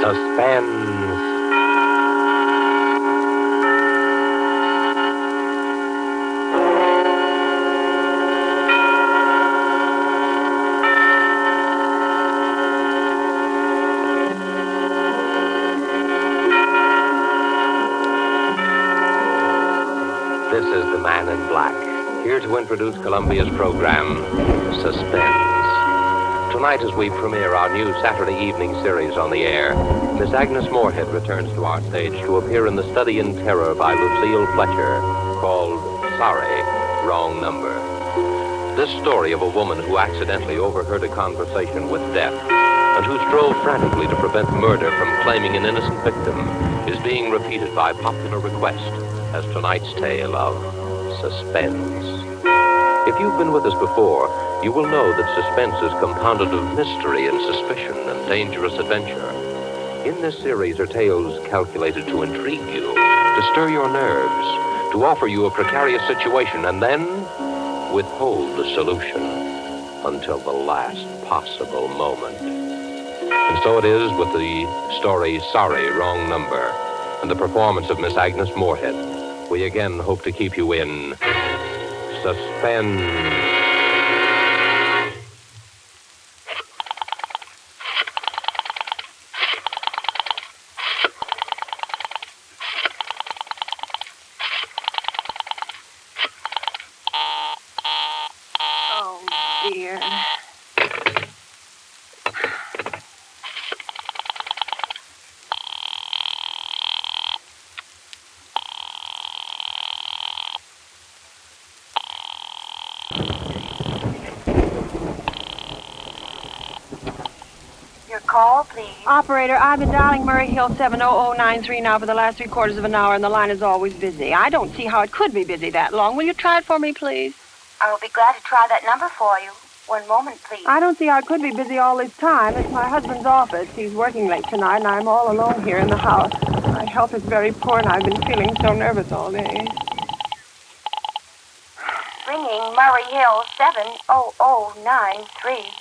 Suspense. This is the Man in Black, here to introduce Columbia's program, Suspense. Tonight, as we premiere our new Saturday evening series on the air, Miss Agnes Moorehead returns to our stage to appear in The Study in Terror by Lucille Fletcher, called Sorry, Wrong Number. This story of a woman who accidentally overheard a conversation with death and who strove frantically to prevent murder from claiming an innocent victim is being repeated by popular request as tonight's tale of Suspense. If you've been with us before, you will know that Suspense is compounded of mystery and suspicion and dangerous adventure. In this series are tales calculated to intrigue you, to stir your nerves, to offer you a precarious situation, and then withhold the solution until the last possible moment. And so it is with the story Sorry, Wrong Number, and the performance of Miss Agnes Moorehead. We again hope to keep you in suspense. Oh, dear. Call, please. Operator, I've been dialing Murray Hill 70093 now for the last 3/4 of an hour, and the line is always busy. I don't see how it could be busy that long. Will you try it for me, please? I will be glad to try that number for you. One moment, please. I don't see how it could be busy all this time. It's my husband's office. He's working late tonight, and I'm all alone here in the house. My health is very poor, and I've been feeling so nervous all day. Ringing Murray Hill 70093.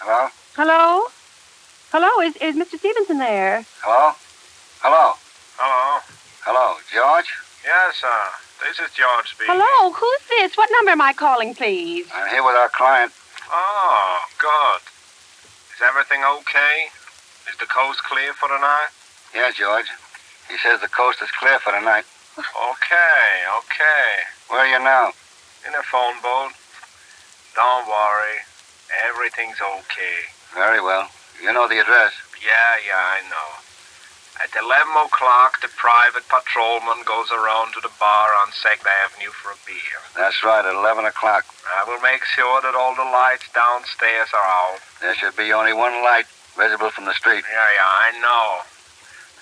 Hello? Hello? Hello, is Mr. Stevenson there? Hello? Hello? Hello? Hello, George? Yes, this is George speaking. Hello, who's this? What number am I calling, please? I'm here with our client. Oh, good. Is everything okay? Is the coast clear for the night? Yeah, George. He says the coast is clear for the night. Okay. Where are you now? In a phone boat. Don't worry. Everything's okay. Very well. You know the address. Yeah, I know. At 11 o'clock, the private patrolman goes around to the bar on 2nd Avenue for a beer. That's right, at 11 o'clock. I will make sure that all the lights downstairs are out. There should be only one light visible from the street. Yeah, I know.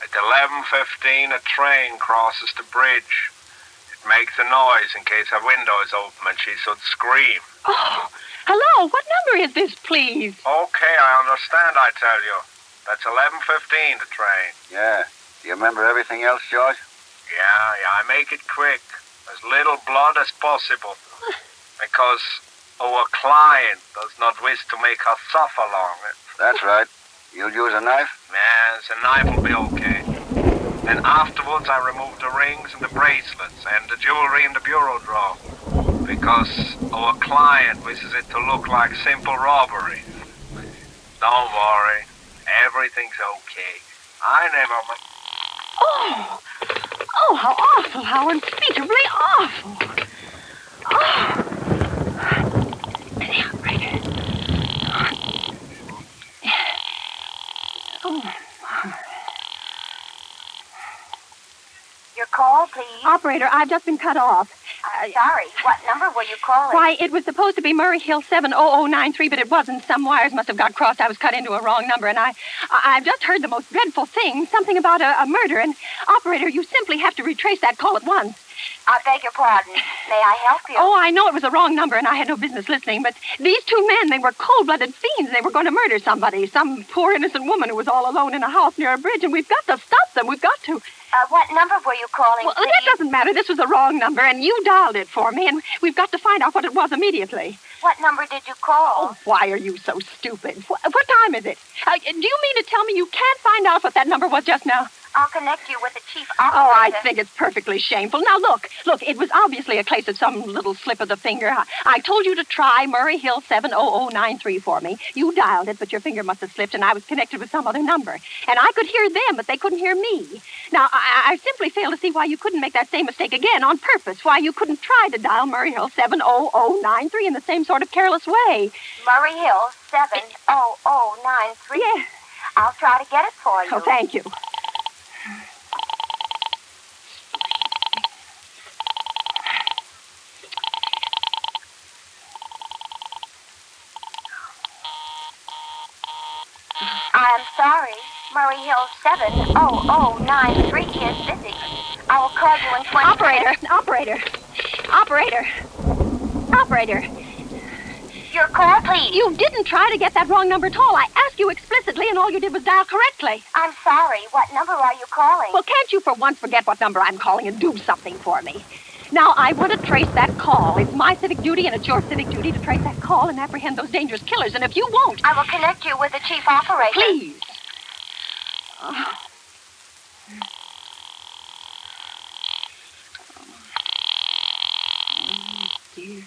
At 11:15, a train crosses the bridge. It makes a noise in case her window is open and she should scream. Oh, hello, what number is this, please? Okay, I understand, I tell you. That's 11:15, the train. Yeah. Do you remember everything else, George? Yeah, I make it quick. As little blood as possible. Because our client does not wish to make her suffer long. That's right. You'll use a knife? Yes, a knife will be okay. Then afterwards I remove the rings and the bracelets and the jewelry in the bureau drawer. Because our client wishes it to look like simple robbery. Don't worry. Everything's okay. I never... Oh, how awful, how unspeakably awful. Oh. The operator. Oh. Your call, please. Operator, I've just been cut off. Sorry, what number were you calling? Why, it was supposed to be Murray Hill 70093, but it wasn't. Some wires must have got crossed. I was cut into a wrong number, and I've just heard the most dreadful thing, something about a murder. And, operator, you simply have to retrace that call at once. I beg your pardon. May I help you? Oh, I know it was the wrong number, and I had no business listening, but these two men, they were cold-blooded fiends. They were going to murder somebody, some poor innocent woman who was all alone in a house near a bridge, and we've got to stop them. We've got to. What number were you calling, Well, please? that doesn't matter. This was the wrong number, and you dialed it for me, and we've got to find out what it was immediately. What number did you call? Oh, why are you so stupid? What time is it? Do you mean to tell me you can't find out what that number was just now? I'll connect you with the chief operator. Oh, I think it's perfectly shameful. Now, look, it was obviously a case of some little slip of the finger. I told you to try Murray Hill 70093 for me. You dialed it, but your finger must have slipped, and I was connected with some other number. And I could hear them, but they couldn't hear me. Now, I simply fail to see why you couldn't make that same mistake again on purpose, why you couldn't try to dial Murray Hill 70093 in the same sort of careless way. Murray Hill 70093? Yeah. I'll try to get it for you. Oh, thank you. I'm sorry. Murray Hill 70093 is busy. I will call you in 20 minutes. Operator. Your call, please. You didn't try to get that wrong number at all. I asked you explicitly, and all you did was dial correctly. I'm sorry. What number are you calling? Well, can't you for once forget what number I'm calling and do something for me? Now, I want to trace that call. It's my civic duty and it's your civic duty to trace that call and apprehend those dangerous killers. And if you won't... I will connect you with the chief operator. Please. Oh, dear.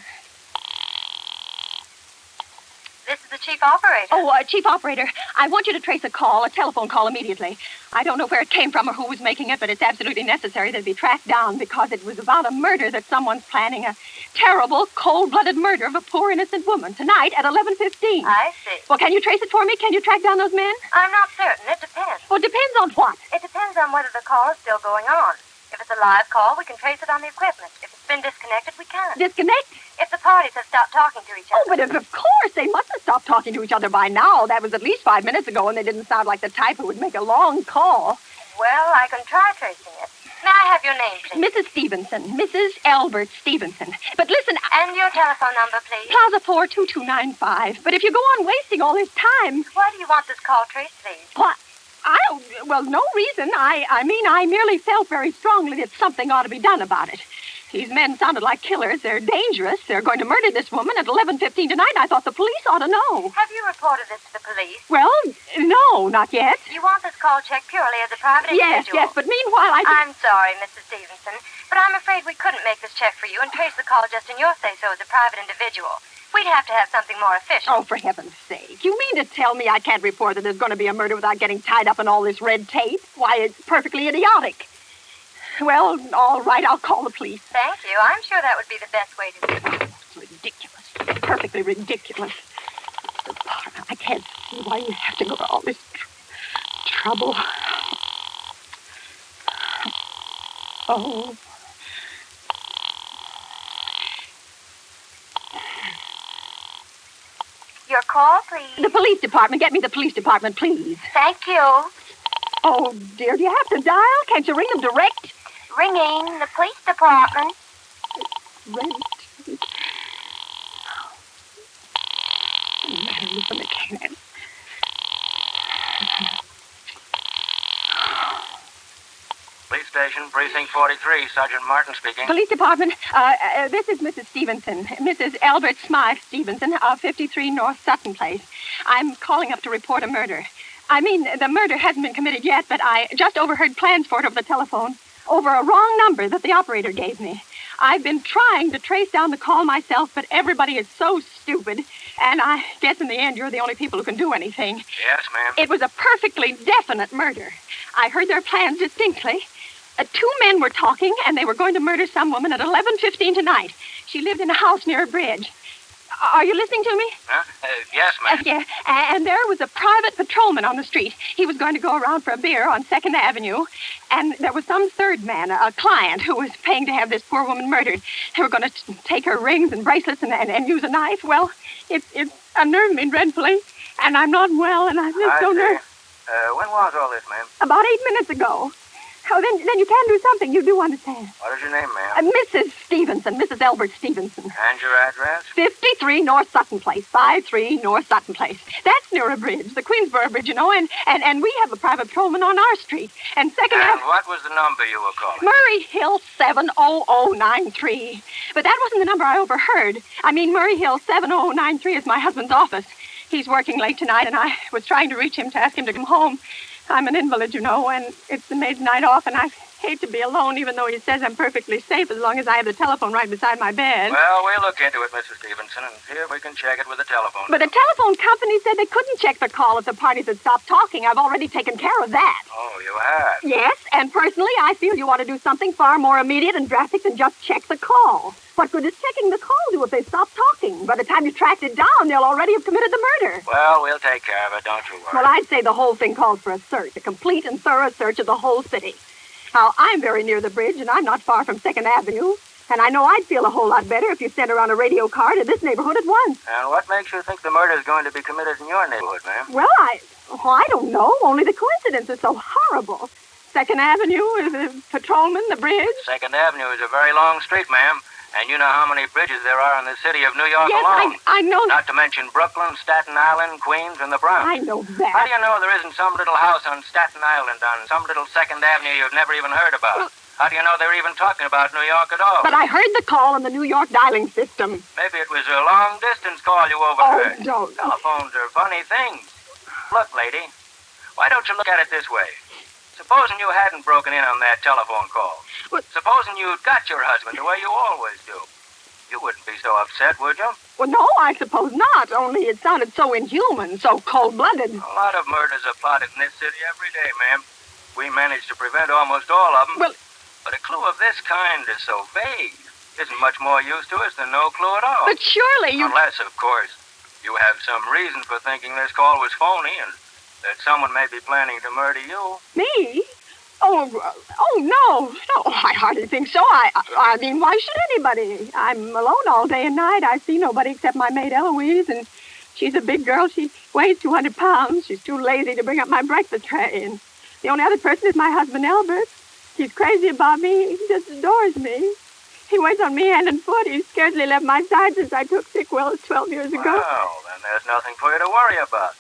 This is the chief operator. Oh, Chief Operator, I want you to trace a telephone call immediately. I don't know where it came from or who was making it, but it's absolutely necessary that it be tracked down because it was about a murder that someone's planning, a terrible, cold-blooded murder of a poor innocent woman tonight at 11:15. I see. Well, can you trace it for me? Can you track down those men? I'm not certain. It depends. Well, depends on what? It depends on whether the call is still going on. If it's a live call, we can trace it on the equipment. If it's been disconnected, we can't. Disconnect? If the parties have stopped talking to each Oh, other. but of course, they must have stopped talking to each other by now. That was at least 5 minutes ago, and they didn't sound like the type who would make a long call. Well, I can try tracing it. May I have your name, please? Mrs. Stevenson. Mrs. Albert Stevenson. But listen... And your telephone number, please? Plaza 42295. But if you go on wasting all this time... Why do you want this call traced, please? What? Well, no reason. I merely felt very strongly that something ought to be done about it. These men sounded like killers. They're dangerous. They're going to murder this woman at 11:15 tonight. I thought the police ought to know. Have you reported this to the police? Well, no, not yet. You want this call checked purely as a private individual? Yes, but meanwhile I'm sorry, Mrs. Stevenson, but I'm afraid we couldn't make this check for you and trace the call just in your say-so as a private individual. We'd have to have something more official. Oh, for heaven's sake. You mean to tell me I can't report that there's going to be a murder without getting tied up in all this red tape? Why, it's perfectly idiotic. Well, all right, I'll call the police. Thank you. I'm sure that would be the best way to do it. It's ridiculous. Perfectly ridiculous. I can't see why you have to go to all this trouble. Oh. Your call, please. The police department. Get me the police department, please. Thank you. Oh, dear, do you have to dial? Can't you ring them direct? Ringing the police department. Red tape. Oh, matter, listen, I can't. Police station, precinct 43, Sergeant Martin speaking. Police department, this is Mrs. Stevenson, Mrs. Albert Smythe Stevenson of 53 North Sutton Place. I'm calling up to report a murder. I mean, the murder hasn't been committed yet, but I just overheard plans for it over the telephone, over a wrong number that the operator gave me. I've been trying to trace down the call myself, but everybody is so stupid, and I guess in the end you're the only people who can do anything. Yes, ma'am. It was a perfectly definite murder. I heard their plans distinctly. Two men were talking, and they were going to murder some woman at 11:15 tonight. She lived in a house near a bridge. Are you listening to me? Huh? Yes, ma'am. Yeah, and there was a private patrolman on the street. He was going to go around for a beer on 2nd Avenue, and there was some third man, a client, who was paying to have this poor woman murdered. They were going to take her rings and bracelets and use a knife. Well, it's unnerved me dreadfully, and I'm not well, and I'm just so nervous. When was all this, ma'am? About 8 minutes ago. Oh, then you can do something. You do understand. What is your name, ma'am? Mrs. Stevenson, Mrs. Albert Stevenson. And your address? 53 North Sutton Place, 53 North Sutton Place. That's near a bridge, the Queensboro Bridge, you know, and we have a private patrolman on our street. And second... And what was the number you were calling? Murray Hill 70093. But that wasn't the number I overheard. I mean, Murray Hill 70093 is my husband's office. He's working late tonight, and I was trying to reach him to ask him to come home. I'm an invalid, you know, and it's the maid's night off, and I hate to be alone, even though he says I'm perfectly safe as long as I have the telephone right beside my bed. Well, we'll look into it, Mrs. Stevenson, and see if we can check it with the telephone. But the telephone company said they couldn't check the call if the parties had stopped talking. I've already taken care of that. Oh, you have? Yes, and personally, I feel you ought to do something far more immediate and drastic than just check the call. What good is checking the call do if they stop talking? By the time you tracked it down, they'll already have committed the murder. Well, we'll take care of it, don't you worry. Well, I'd say the whole thing calls for a search, a complete and thorough search of the whole city. Now, I'm very near the bridge, and I'm not far from 2nd Avenue. And I know I'd feel a whole lot better if you sent around a radio car to this neighborhood at once. And what makes you think the murder is going to be committed in your neighborhood, ma'am? Well, I don't know. Only the coincidence is so horrible. 2nd Avenue, the patrolman, the bridge. 2nd Avenue is a very long street, ma'am. And you know how many bridges there are in the city of New York Yes, alone. I know. Not to mention Brooklyn, Staten Island, Queens, and the Bronx. I know that. How do you know there isn't some little house on Staten Island on some little 2nd Avenue you've never even heard about? Well, how do you know they're even talking about New York at all? But I heard the call on the New York dialing system. Maybe it was a long-distance call you overheard. Oh, don't. Telephones are funny things. Look, lady, why don't you look at it this way? Supposing you hadn't broken in on that telephone call. What? Supposing you'd got your husband the way you always do. You wouldn't be so upset, would you? Well, no, I suppose not. Only it sounded so inhuman, so cold-blooded. A lot of murders are plotted in this city every day, ma'am. We managed to prevent almost all of them. Well, but a clue of this kind is so vague. Isn't much more use to us than no clue at all. but surely you... Unless, of course, you have some reason for thinking this call was phony and that someone may be planning to murder you. Me? Oh, no, I hardly think so. I mean, why should anybody? I'm alone all day and night. I see nobody except my maid Eloise, and she's a big girl. She weighs 200 pounds. She's too lazy to bring up my breakfast tray, and the only other person is my husband, Albert. He's crazy about me. He just adores me. He waits on me hand and foot. He's scarcely left my side since I took sick 12 years ago. Well, then there's nothing for you to worry about.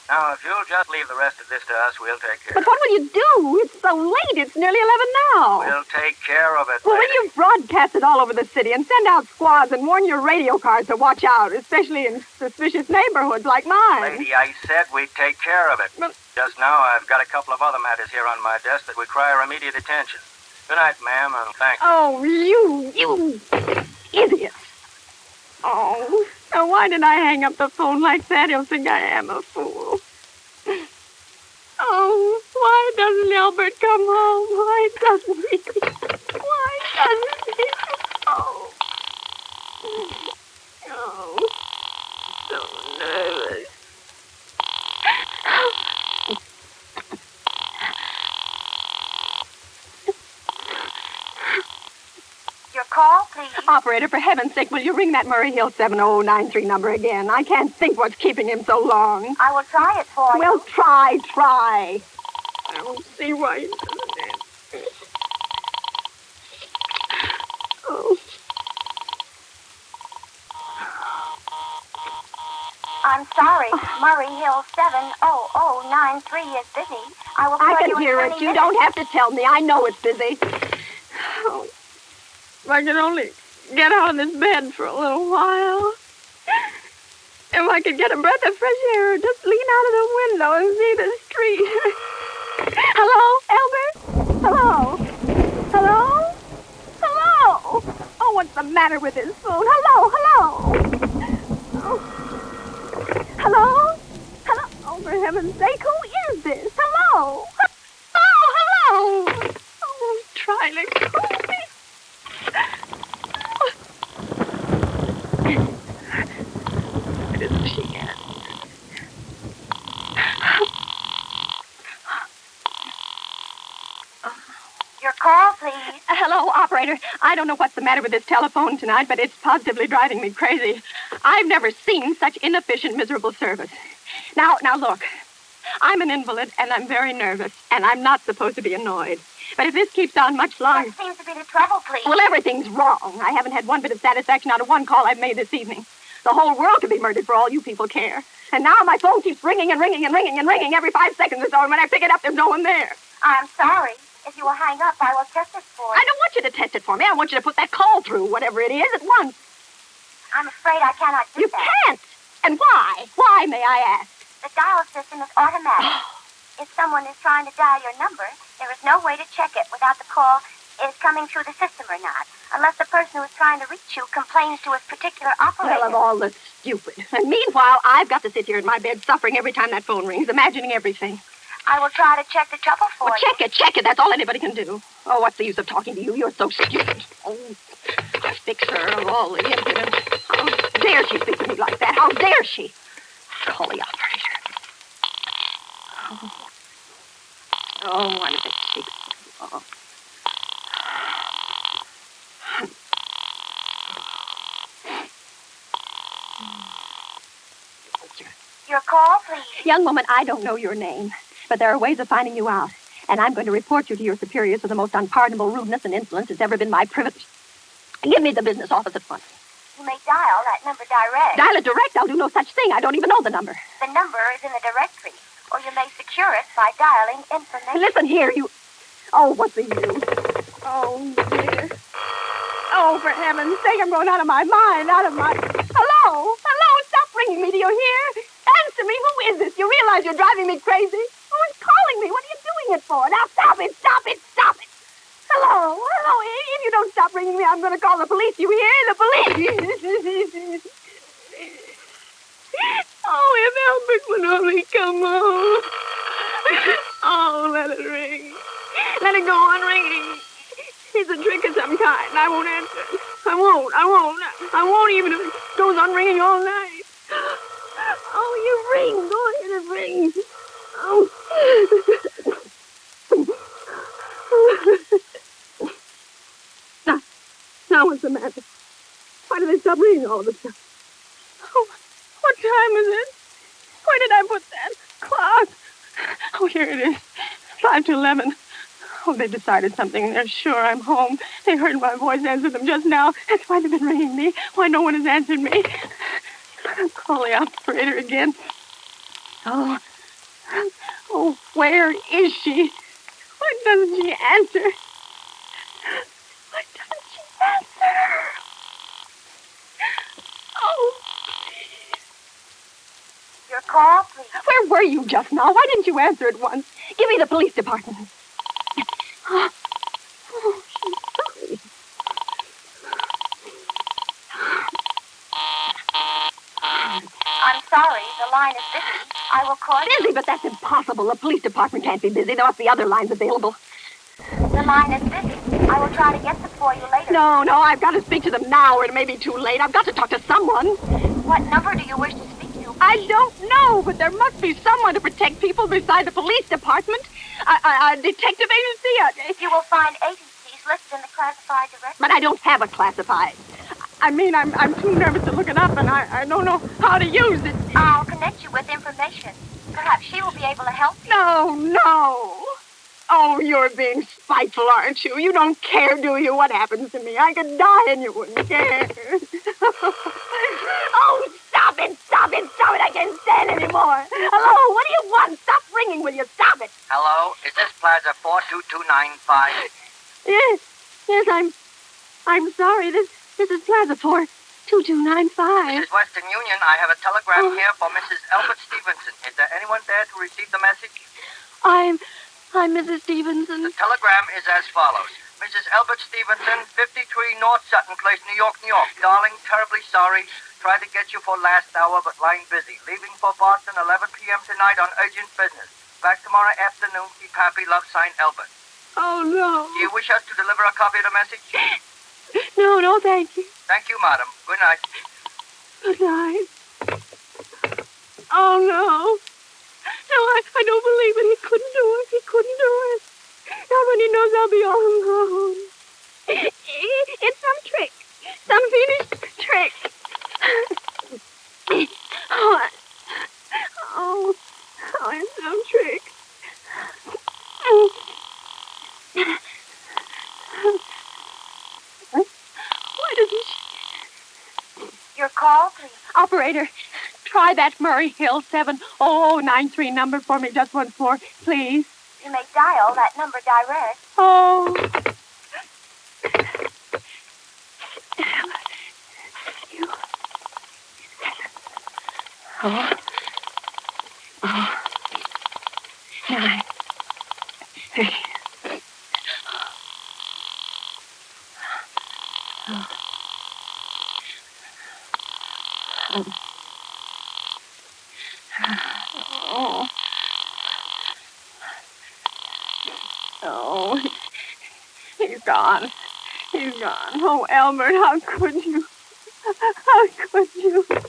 Now, if you'll just leave the rest of this to us, we'll take care But of it. what will you do? It's so late. It's nearly 11 now. We'll take care of it, Well, lady. will you broadcast it all over the city and send out squads and warn your radio cars to watch out, especially in suspicious neighborhoods like mine? Lady, I said we'd take care of it. But- Just now, I've got a couple of other matters here on my desk that require immediate attention. Good night, ma'am, and thank you. Oh, you idiot. Oh, now why did I hang up the phone like that? He'll think I am a fool. Oh, why doesn't Albert come home? Why doesn't he? Why doesn't he? Oh. Oh. So nervous. Your call, please. Operator, for heaven's sake, will you ring that Murray Hill 70093 number again? I can't think what's keeping him so long. I will try it for you. Well, try. I don't see why he doesn't answer. Oh. I'm sorry. Murray Hill 70093 is busy. I will call I you can in hear 20 it. You minutes. don't have to tell me. I know it's busy. Oh, if I could only get out of this bed for a little while. If I could get a breath of fresh air or just lean out of the window and see the street. Hello, Albert? Hello? Hello? Hello? Oh, what's the matter with this phone? Hello? Oh. Hello? Hello? Oh, for heaven's sake, who is this? Hello? Oh, hello? Oh, try to call me. Where is she at? Your call, please. Hello, operator. I don't know what's the matter with this telephone tonight, but it's positively driving me crazy. I've never seen such inefficient, miserable service. Now, look. I'm an invalid, and I'm very nervous, and I'm not supposed to be annoyed. But if this keeps on much longer... What seems to be the trouble, please? Well, everything's wrong. I haven't had one bit of satisfaction out of one call I've made this evening. The whole world could be murdered for all you people care. And now my phone keeps ringing and ringing and ringing and ringing every 5 seconds or so, and when I pick it up, there's no one there. I'm sorry. If you will hang up, I will test it for you. I don't want you to test it for me. I want you to put that call through, whatever it is, at once. I'm afraid I cannot do You that. can't. And why? Why, may I ask? The dial system is automatic. If someone is trying to dial your number, there is no way to check it without the call is coming through the system or not, unless the person who is trying to reach you complains to a particular operator. Well, of all the stupid. And meanwhile, I've got to sit here in my bed suffering every time that phone rings, imagining everything. I will try to check the trouble for Well, you. check it. That's all anybody can do. Oh, what's the use of talking to you? You're so stupid. Oh, I'll fix her of all the impudence. How dare she speak to me like that? How dare she? Call the operator. Oh, what if it takes so long? Your call, please. Young woman, I don't know your name, but there are ways of finding you out, and I'm going to report you to your superiors for the most unpardonable rudeness and insolence that's ever been my privilege. Give me the business office at once. You may dial that number direct. Dial it direct. I'll do no such thing. I don't even know the number. The number is in the directory, or you may secure it by dialing information. Listen here, you... Oh, what's the use? Oh, dear. Oh, for heaven's sake, I'm going out of my mind, out of my... Hello? Stop ringing me. Do you hear? Answer me. Who is this? You realize you're driving me crazy? Who is calling me? What are you doing it for? Now, stop it. Hello. If you don't stop ringing me, I'm going to call the police. You hear? The police. Oh, if Albert would only come home. Oh, let it ring. Let it go on ringing. It's a trick of some kind. I won't answer. I won't even if it goes on ringing all night. Oh, you ring. Go ahead and ring. Oh. Now what's the matter? Why do they stop ringing all of a sudden? Oh, what time is it? Where did I put that clock? Oh, here it is. 5 to 11. Oh, they've decided something. They're sure I'm home. They heard my voice answer them just now. That's why they've been ringing me. Why no one has answered me. I'll call the operator again. Oh, where is she? Why doesn't she answer? Why doesn't she answer? Oh. Your call, please. Where were you just now? Why didn't you answer at once? Give me the police department. Oh, she's sorry. I'm sorry, the line is busy. I will call you. Busy, but that's impossible. The police department can't be busy. There must be other lines available. The line is busy. I will try to get them for you later. No, I've got to speak to them now, or it may be too late. I've got to talk to someone. What number do you wish to speak to? I don't know, but there must be someone to protect people beside the police department. A detective agency. You will find agencies listed in the classified directory. But I don't have a classified. I mean, I'm too nervous to look it up, and I don't know how to use it. I'll connect you with information. Perhaps she will be able to help you. No. Oh, you're being spiteful, aren't you? You don't care, do you, what happens to me? I could die and you wouldn't care. Oh, stop it. I can't stand anymore. Hello, what do you want? Stop ringing, will you? Stop it. Hello, is this Plaza 42295? Yes, I'm sorry. This is Plaza 42295. This is Western Union. I have a telegram here for Mrs. Albert Stevenson. Is there anyone there to receive the message? I'm Mrs. Stevenson. The telegram is as follows. Mrs. Albert Stevenson, 53 North Sutton Place, New York. Darling, terribly sorry. Tried to get you for last hour, but line busy. Leaving for Boston 11 p.m. tonight on urgent business. Back tomorrow afternoon. Keep happy. Love, signed, Albert. Oh, no. Do you wish us to deliver a copy of the message? No, thank you. Thank you, madam. Good night. Good night. Oh, no. No, I don't believe it. He couldn't do it. Not when he knows I'll be all alone. It's some trick. Some fiendish trick. Oh, it's some trick. call, please? Operator, try that Murray Hill 70093 number for me just once more, please. You may dial that number direct. Oh. You. Oh. Oh. 9, 3. Oh. Oh. Oh. He's gone. He's gone. Oh, Elbert, how could you? How could you? How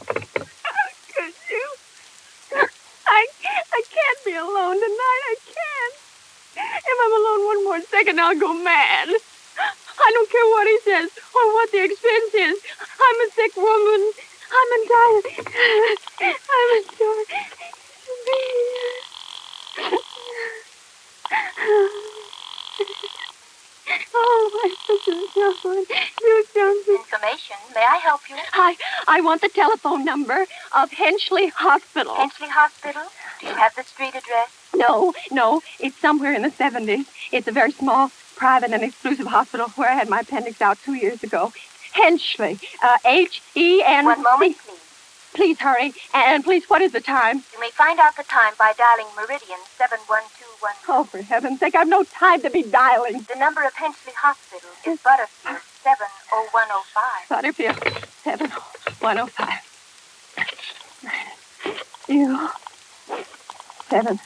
could you? I can't be alone tonight. I can't. If I'm alone one more second, I'll go mad. I don't care what he says or what the expense is. I'm a sick woman. I'm entitled. I'm adored to be here. Oh, my sister John. You don't. Information. May I help you? I want the telephone number of Henchley Hospital. Henchley Hospital? Do you have the street address? No. It's somewhere in the 70s. It's a very small, private, and exclusive hospital where I had my appendix out 2 years ago. Henchley. H-E-N... One moment, please. Please hurry. And please, what is the time? You may find out the time by dialing Meridian 71212. Oh, for heaven's sake, I've no time to be dialing. The number of Henchley Hospital is Butterfield 70105. Butterfield 70105. You 7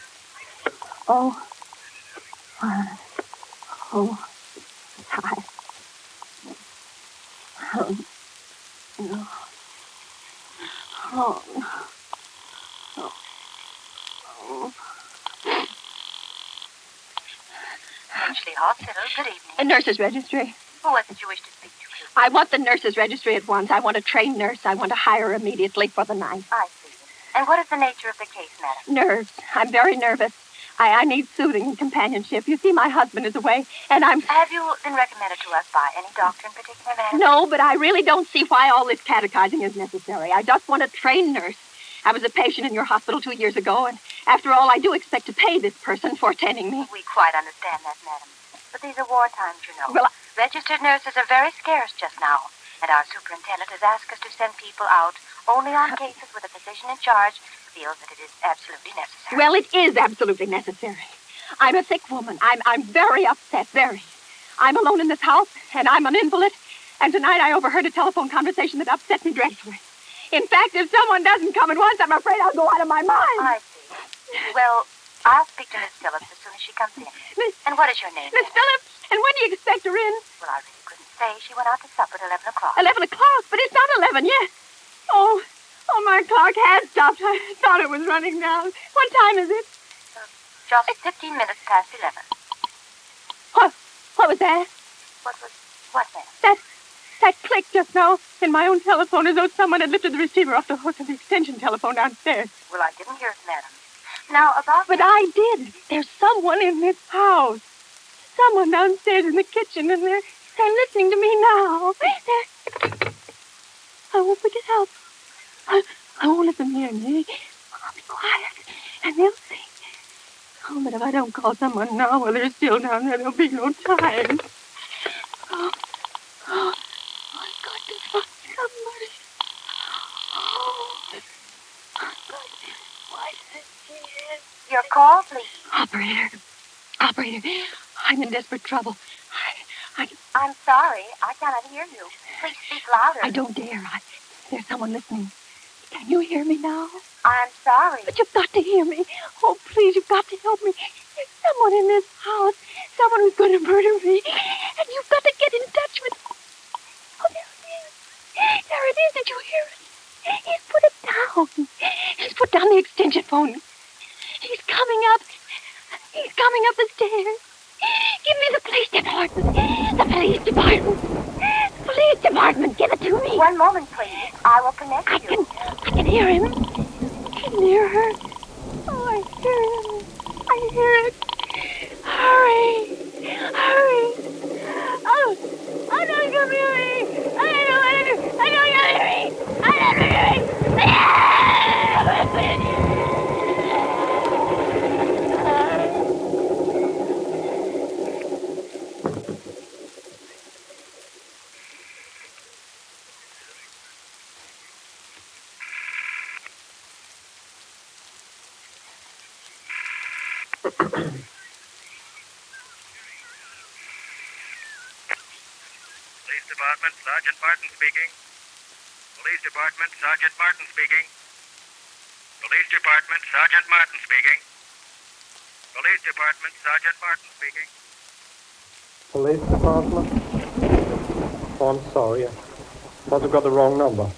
0 1 0 5. No. Oh. Henchley Hospital, good evening. A nurse's registry. Who was it you wish to speak to, please? I want the nurse's registry at once. I want a trained nurse. I want to hire her immediately for the night. I see. And what is the nature of the case, madam? Nerves. I'm very nervous. I need soothing and companionship. You see, my husband is away, and I'm... Have you been recommended to us by any doctor in particular, madam? No, but I really don't see why all this catechizing is necessary. I just want a trained nurse. I was a patient in your hospital 2 years ago, and after all, I do expect to pay this person for attending me. We quite understand that, madam. But these are war times, you know. Well, registered nurses are very scarce just now, and our superintendent has asked us to send people out only on cases where the physician in charge feels that it is absolutely necessary. Well, it is absolutely necessary. I'm a sick woman. I'm very upset, very. I'm alone in this house, and I'm an invalid, and tonight I overheard a telephone conversation that upset me dreadfully. In fact, if someone doesn't come at once, I'm afraid I'll go out of my mind. I see. Well, I'll speak to Miss Phillips as soon as she comes in. And what is your name? Miss Phillips? And when do you expect her in? Well, I really couldn't say. She went out to supper at 11 o'clock. 11 o'clock? But it's not 11 yet. Oh, my clock has stopped. I thought it was running down. What time is it? Just 15 minutes past 11. What was that? What, ma'am? That click just now in my own telephone as though someone had lifted the receiver off the hook of the extension telephone downstairs. Well, I didn't hear it, madam. Now, about... But I did. There's someone in this house. Someone downstairs in the kitchen, and they're listening to me now. I won't pick it up. I won't let them hear me. I'll be quiet, and they'll see. Oh, but if I don't call someone now while they're still down there, there'll be no time. Oh, I've got to find somebody. Oh, why is it? Your call, please. Operator, I'm in desperate trouble. I'm sorry. I cannot hear you. Please speak louder. I don't dare. There's someone listening. Can you hear me now? I'm sorry. But you've got to hear me. Oh, please, you've got to help me. There's someone in this house. Someone who's going to murder me. And you've got to get in touch with... Oh, there it is. There it is. Did you hear it? He's put it down. He's put down the extension phone. He's coming up. He's coming up the stairs. Give me the police department. The police department. The police department. Give it to me. One moment, please. I will connect you. I can hear him. He's near her. Oh, I hear him. I hear it. Hurry. Oh, don't come near me. I don't hear me. Police Department, Sergeant Martin speaking. Police Department, Sergeant Martin speaking. Police Department, Sergeant Martin speaking. Police Department, Sergeant Martin speaking. Police department? Oh, I'm sorry. I must have got the wrong number.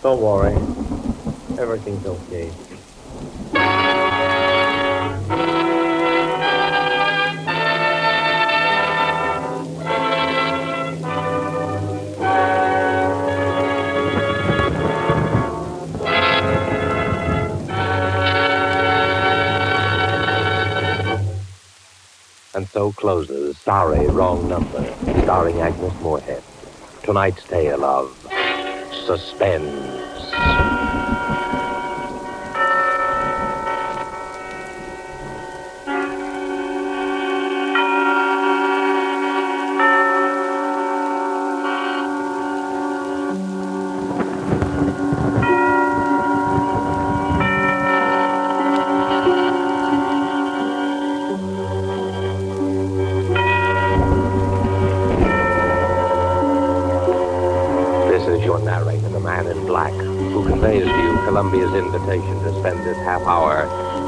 Don't worry. Everything's okay. And so closes Sorry, Wrong Number, starring Agnes Moorehead. Tonight's tale of suspense. This is your narrator, the man in black, who conveys to you Columbia's invitation to spend this half hour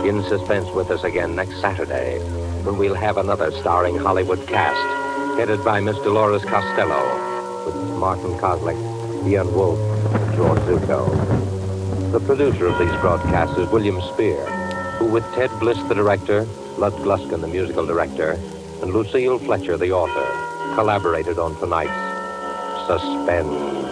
in suspense with us again next Saturday, when we'll have another starring Hollywood cast, headed by Miss Dolores Costello, with Martin Kozlik, Ian Wolfe, and George Zuko. The producer of these broadcasts is William Spear, who with Ted Bliss, the director, Lud Gluskin, the musical director, and Lucille Fletcher, the author, collaborated on tonight's Suspense.